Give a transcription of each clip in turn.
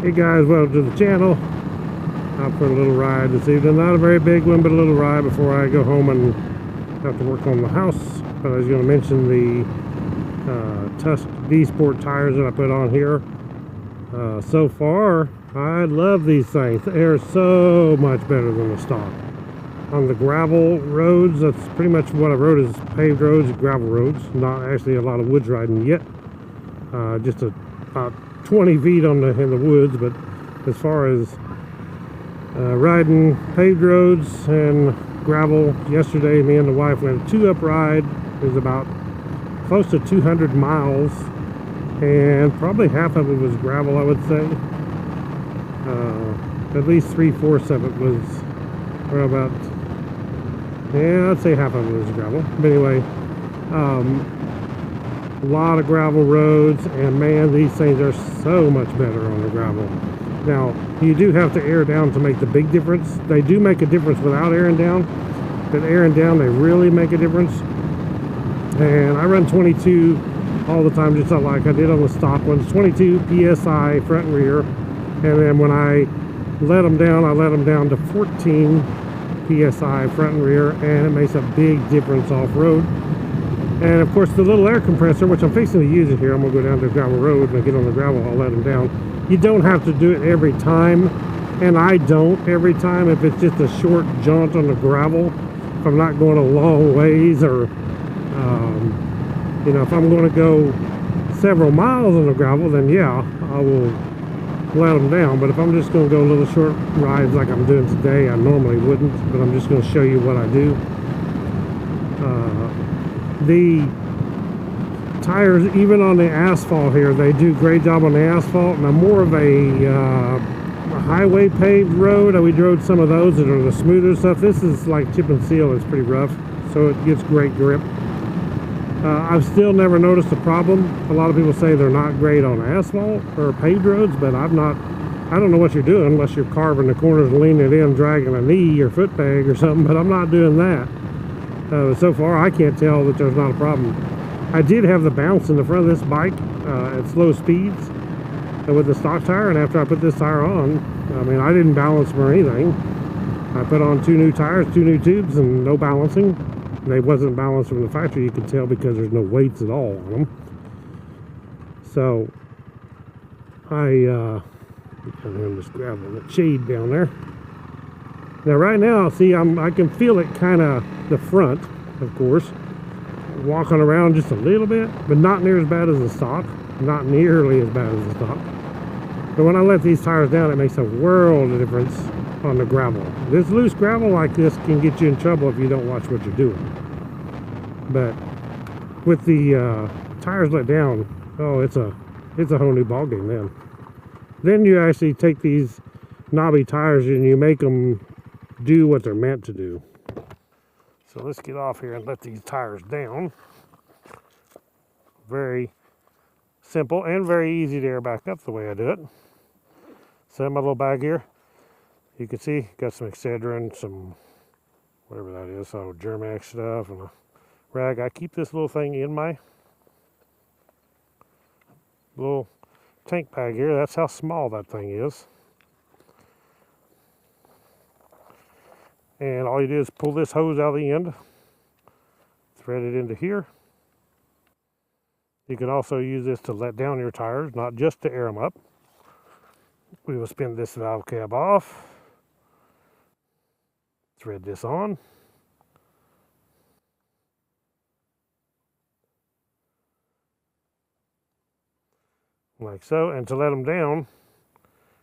Hey guys, welcome to the channel. Out for a little ride this evening. Not a very big one, but a little ride before I go home and have to work on the house. But I was going to mention the Tusk DUALSPORT tires that I put on here. So far, I love these things. They're so much better than the stock. On the gravel roads, that's pretty much what I rode, is paved roads and gravel roads. Not actually a lot of woods riding yet. Just about 20 feet in the woods, but as far as riding paved roads and gravel, yesterday me and the wife went a 2-up ride. It was about close to 200 miles, and probably half of it was gravel, I would say. At least 3/4 of it was, or about, yeah, I'd say half of it was gravel. But anyway, a lot of gravel roads, and man, these things are so much better on the gravel. Now, you do have to air down to make the big difference. They do make a difference without airing down, but airing down, they really make a difference. And I run 22 all the time, just like I did on the stock ones. 22 psi front and rear, and then when I let them down, I let them down to 14 psi front and rear, and it makes a big difference off-road. And of course, the little air compressor, which I'm fixing to use it here, I'm going to go down to the gravel road, and I get on the gravel, I'll let them down. You don't have to do it every time, and I don't every time. If it's just a short jaunt on the gravel, if I'm not going a long ways, or you know, if I'm going to go several miles on the gravel, then yeah, I will let them down. But if I'm just going to go little short rides like I'm doing today, I normally wouldn't, but I'm just going to show you what I do. The tires, even on the asphalt here, they do a great job on the asphalt. And I'm more of a highway paved road. We rode some of those that are the smoother stuff. This is like chip and seal. It's pretty rough, so it gets great grip. I've still never noticed a problem. A lot of people say they're not great on asphalt or paved roads, but I don't know what you're doing unless you're carving the corners and leaning it in, dragging a knee or foot peg or something, but I'm not doing that. So far, I can't tell that there's not a problem. I did have the bounce in the front of this bike at slow speeds with the stock tire, and after I put this tire on, I mean, I didn't balance for anything. I put on 2 new tires, 2 new tubes, and no balancing. They wasn't balanced from the factory, you could tell, because there's no weights at all on them. So I'm just grabbing the shade down there. Now right now, see, I can feel it kind of the front, of course, walking around just a little bit, but not near as bad as the stock. Not nearly as bad as the stock. But when I let these tires down, it makes a world of difference on the gravel. This loose gravel like this can get you in trouble if you don't watch what you're doing. But with the tires let down, oh, it's a whole new ballgame then. Then you actually take these knobby tires and you make them do what they're meant to do. So let's get off here and let these tires down. Very simple and very easy to air back up the way I do it. Set my little bag here. You can see, got some Excedrin, some whatever that is, so Germax stuff, and a rag. I keep this little thing in my little tank bag here. That's how small that thing is. And all you do is pull this hose out of the end, thread it into here. You can also use this to let down your tires, not just to air them up. We will spin this valve cap off, thread this on. Like so, and to let them down,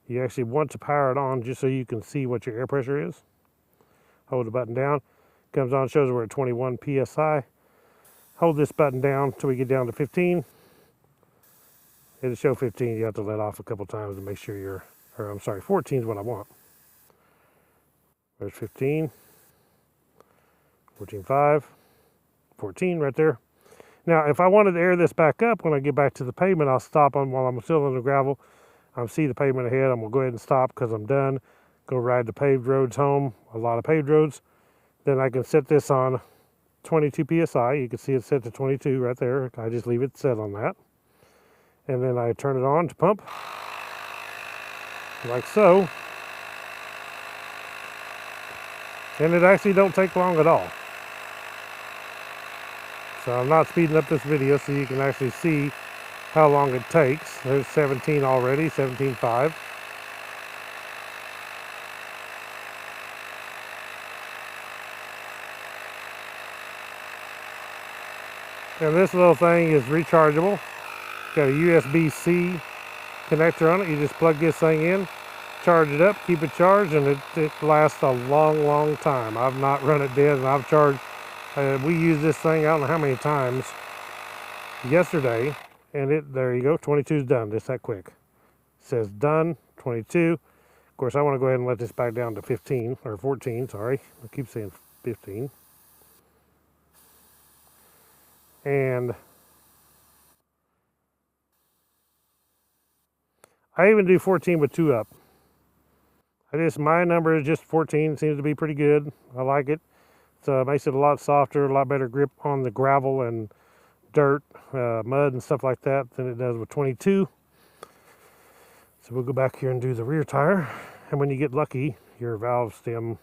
you actually want to power it on just so you can see what your air pressure is. Hold the button down, comes on, shows we're at 21 psi. Hold this button down until we get down to 15. It'll show 15, you have to let off a couple times to make sure you're, or I'm sorry, 14 is what I want. There's 15, 14.5, 14 right there. Now, if I wanted to air this back up when I get back to the pavement, I'll stop on while I'm still on the gravel. I see the pavement ahead. I'm going to go ahead and stop because I'm done. Go ride the paved roads home, a lot of paved roads. Then I can set this on 22 psi. You can see it's set to 22 right there. I just leave it set on that. And then I turn it on to pump. like so. And it actually don't take long at all. So I'm not speeding up this video so you can actually see how long it takes. There's 17 already, 17.5. And this little thing is rechargeable. Got a USB-C connector on it. You just plug this thing in, charge it up, keep it charged, and it lasts a long time. I've not run it dead, and I've charged. We used this thing I don't know how many times yesterday, and there you go, 22 is done just that quick. It says done, 22. Of course, I want to go ahead and let this back down to 15 or 14. Sorry, I keep saying 15. And I even do 14 with 2 up. My number is just 14. Seems to be pretty good. I like it. So it makes it a lot softer, a lot better grip on the gravel and dirt, mud and stuff like that than it does with 22. So we'll go back here and do the rear tire. And when you get lucky, your valve stem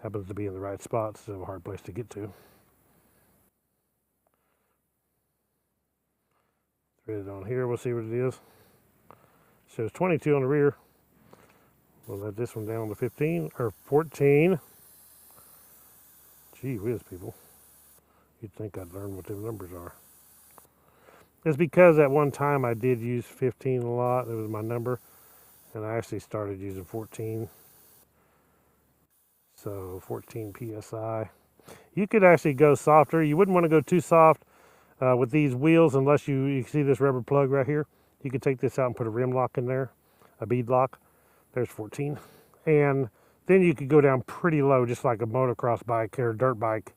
happens to be in the right spot. So it's a hard place to get to. Thread it on here. We'll see what it is. It says 22 on the rear. We'll let this one down to 15 or 14. Gee whiz, people. You'd think I'd learn what the numbers are. It's because at one time I did use 15 a lot. It was my number. And I actually started using 14. So 14 PSI. You could actually go softer. You wouldn't want to go too soft with these wheels unless you see this rubber plug right here. You could take this out and put a rim lock in there. A bead lock. There's 14. And then you could go down pretty low, just like a motocross bike or a dirt bike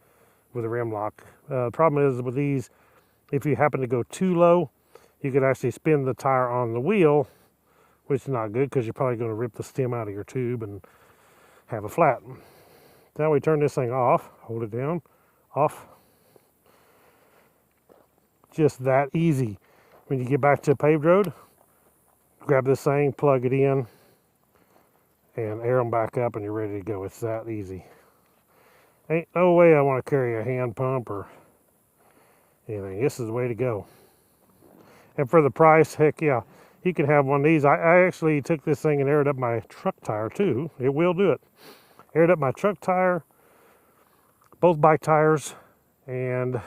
with a rim lock. The problem is with these, if you happen to go too low, you could actually spin the tire on the wheel, which is not good because you're probably going to rip the stem out of your tube and have a flat. Now we turn this thing off, hold it down, off. Just that easy. When you get back to a paved road, grab this thing, plug it in, and air them back up and you're ready to go. It's that easy. Ain't no way I want to carry a hand pump or anything. This is the way to go. And for the price, heck yeah, you can have one of these. I actually took this thing and aired up my truck tire too. It will do it. Aired up my truck tire, both bike tires, and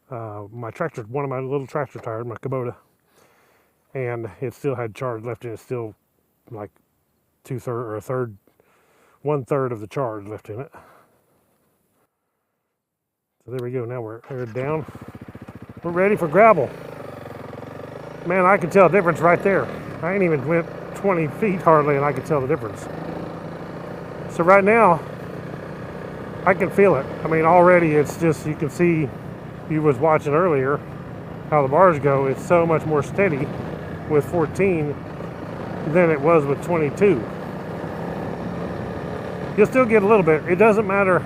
my tractor, one of my little tractor tires, my Kubota. And it still had charge left in it, still like 1/3 of the charge left in it. So there we go. Now we're aired down. We're ready for gravel. Man, I can tell the difference right there. I ain't even went 20 feet hardly, and I can tell the difference. So right now, I can feel it. I mean, already it's just, you can see, you was watching earlier how the bars go. It's so much more steady with 14 than it was with 22. You'll still get a little bit. It doesn't matter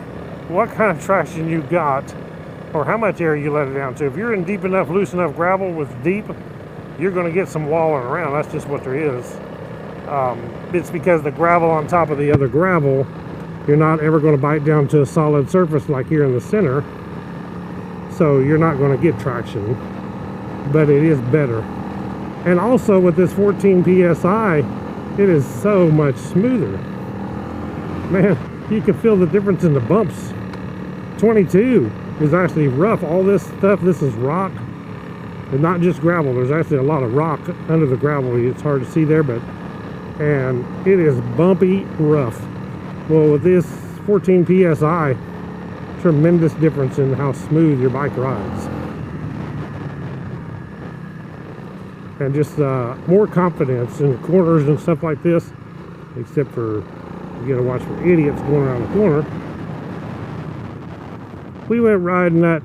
what kind of traction you got or how much air you let it down to. If you're in deep enough, loose enough gravel with deep, you're going to get some walling around. That's just what there is. It's because the gravel on top of the other gravel, you're not ever going to bite down to a solid surface like here in the center. So you're not going to get traction, but it is better. And also with this 14 PSI, it is so much smoother. Man, you can feel the difference in the bumps. 22 is actually rough. All this stuff, this is rock. And not just gravel. There's actually a lot of rock under the gravel. It's hard to see there, and it is bumpy rough. Well, with this 14 PSI, tremendous difference in how smooth your bike rides. And just more confidence in the corners and stuff like this, except for you gotta watch for idiots going around the corner. We went riding at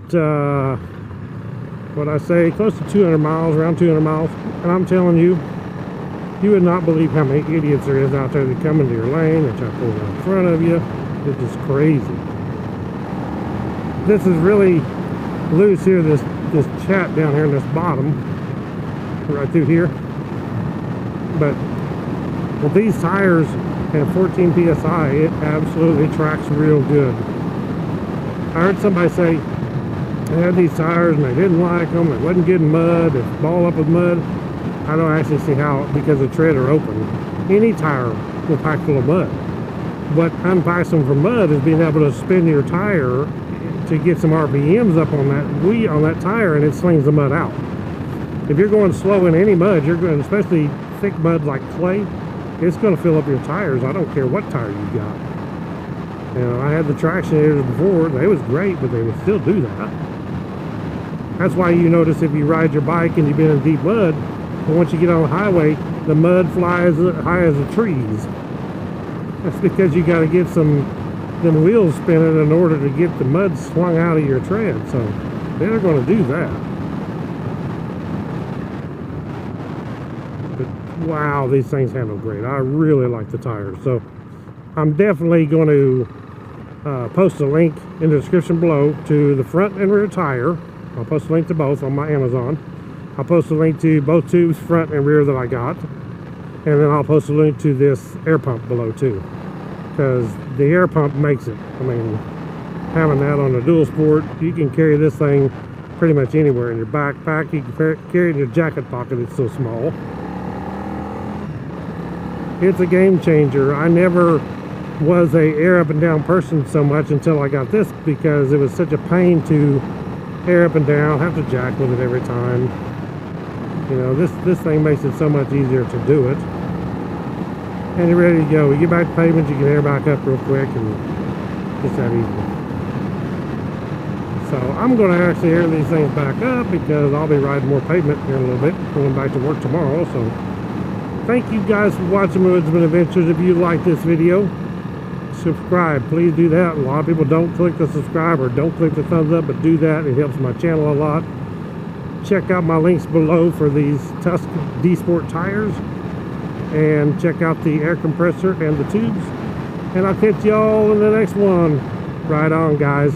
what I say, close to 200 miles, around 200 miles, and I'm telling you, you would not believe how many idiots there is out there that come into your lane and try to pull around in front of you. It's just crazy. This is really loose here, this chat down here in this bottom, right through here. But Well, these tires have 14 psi. It absolutely tracks real good. I heard somebody say they had these tires and they didn't like them. It wasn't getting mud. It's ball up with mud. I don't actually see how, because the tread are open. Any tire will pack full of mud. What unpacks them from mud is being able to spin your tire to get some RPMs up on that wheel, on that tire, and it slings the mud out. If you're going slow in any mud, you're going, especially thick mud like clay, it's going to fill up your tires. I don't care what tire you got. You know, I had the traction aiders before. They was great, but they would still do that. That's why you notice if you ride your bike and you've been in deep mud, but once you get on the highway, the mud flies high as the trees. That's because you got to get them wheels spinning in order to get the mud swung out of your tread. So they're going to do that. But wow, these things handle great. I really like the tires. So I'm definitely going to post a link in the description below to the front and rear tire. I'll post a link to both on my Amazon. I'll post a link to both tubes, front and rear, that I got. And then I'll post a link to this air pump below too, because the air pump makes it. I mean, having that on a DUALSPORT, you can carry this thing pretty much anywhere in your backpack. You can carry it in your jacket pocket, it's so small. It's a game changer. I never was a air up and down person so much until I got this, because it was such a pain to air up and down, have to jack with it every time. You know, this thing makes it so much easier to do it. And you're ready to go. You get back to pavement, you can air back up real quick, and it's that easy. So I'm going to actually air these things back up, because I'll be riding more pavement here in a little bit, going back to work tomorrow. So thank you guys for watching Woodzman Adventures. If you like this video, subscribe. Please do that. A lot of people don't click the subscribe or don't click the thumbs up, but do that. It helps my channel a lot. Check out my links below for these Tusk D-Sport tires, and check out the air compressor and the tubes, and I'll catch y'all in the next one. Right on, guys.